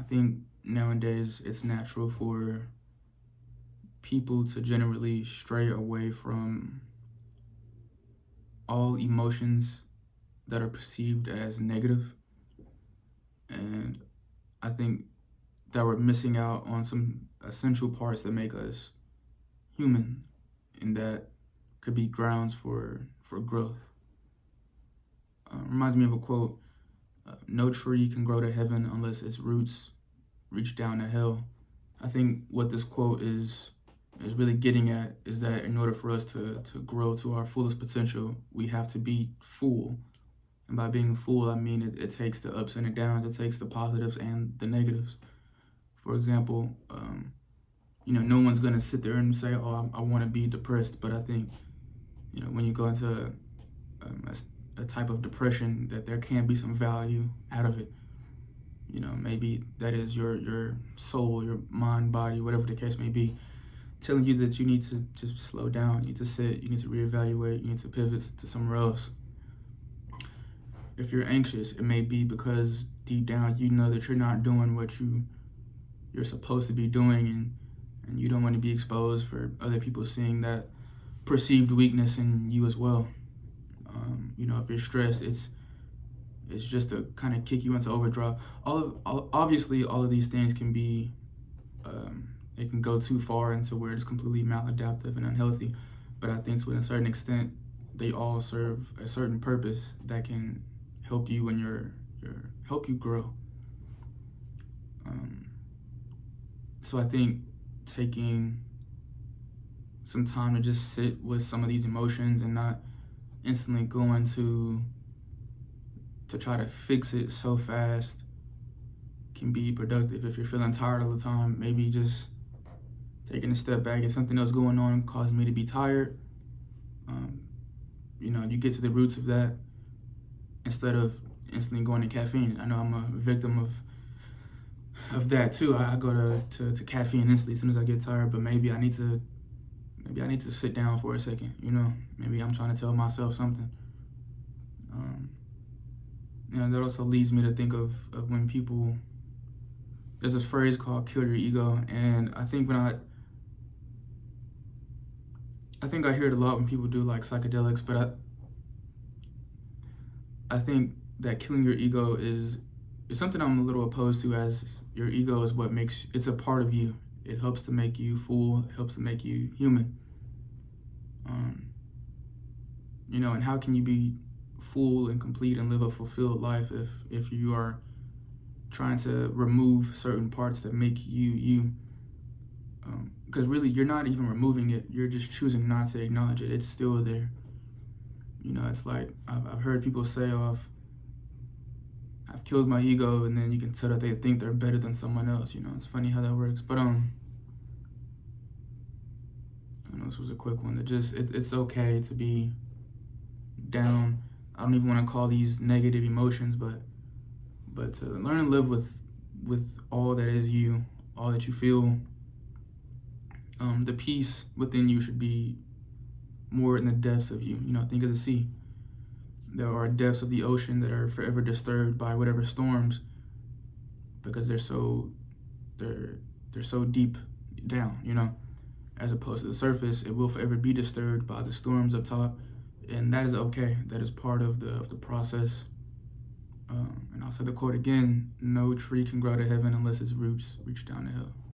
think nowadays it's natural for people to generally stray away from all emotions that are perceived as negative. And I think that we're missing out on some essential parts that make us human, and that could be grounds for growth. Reminds me of a quote: "No tree can grow to heaven unless its roots reach down to hell." I think what this quote is really getting at is that in order for us to grow to our fullest potential, we have to be full. And by being full, I mean it takes the ups and the downs, it takes the positives and the negatives. For example, no one's gonna sit there and say, "Oh, I want to be depressed," but I think, when you go into a type of depression, that there can be some value out of it. Maybe that is your soul, your mind, body, whatever the case may be, telling you that you need to slow down, you need to sit, you need to reevaluate, you need to pivot to somewhere else. If you're anxious, it may be because deep down you know that you're not doing what you're supposed to be doing, and you don't want to be exposed for other people seeing that perceived weakness in you as well. If you're stressed, it's just to kind of kick you into overdrive. Obviously, all of these things can be, it can go too far into where it's completely maladaptive and unhealthy. But I think to a certain extent, they all serve a certain purpose that can help you in your help you grow. So I think taking some time to just sit with some of these emotions and not instantly going to try to fix it so fast can be productive. If you're feeling tired all the time, maybe just taking a step back. If something else going on causing me to be tired, you get to the roots of that instead of instantly going to caffeine. I know I'm a victim of that too. I go to caffeine instantly as soon as I get tired, but maybe I need to sit down for a second. Maybe I'm trying to tell myself something. That also leads me to think of when people, there's this phrase called "kill your ego," and I think I hear it a lot when people do like psychedelics, but I think that killing your ego is something I'm a little opposed to, as your ego is what makes, it's a part of you. It helps to make you full, it helps to make you human. And how can you be full and complete and live a fulfilled life if you are trying to remove certain parts that make you? Because really, you're not even removing it, you're just choosing not to acknowledge it. It's still there. It's like I've heard people say, "Oh, I've killed my ego," and then you can tell that they think they're better than someone else. It's funny how that works. But I know this was a quick one. That just it's okay to be down. I don't even want to call these negative emotions, but to learn to live with all that is you, all that you feel. The peace within you should be more in the depths of you. Think of the sea. There are depths of the ocean that are forever disturbed by whatever storms, because they're so deep down. As opposed to the surface, it will forever be disturbed by the storms up top, and that is okay. That is part of the process. And I'll say the quote again: "No tree can grow to heaven unless its roots reach down to hell."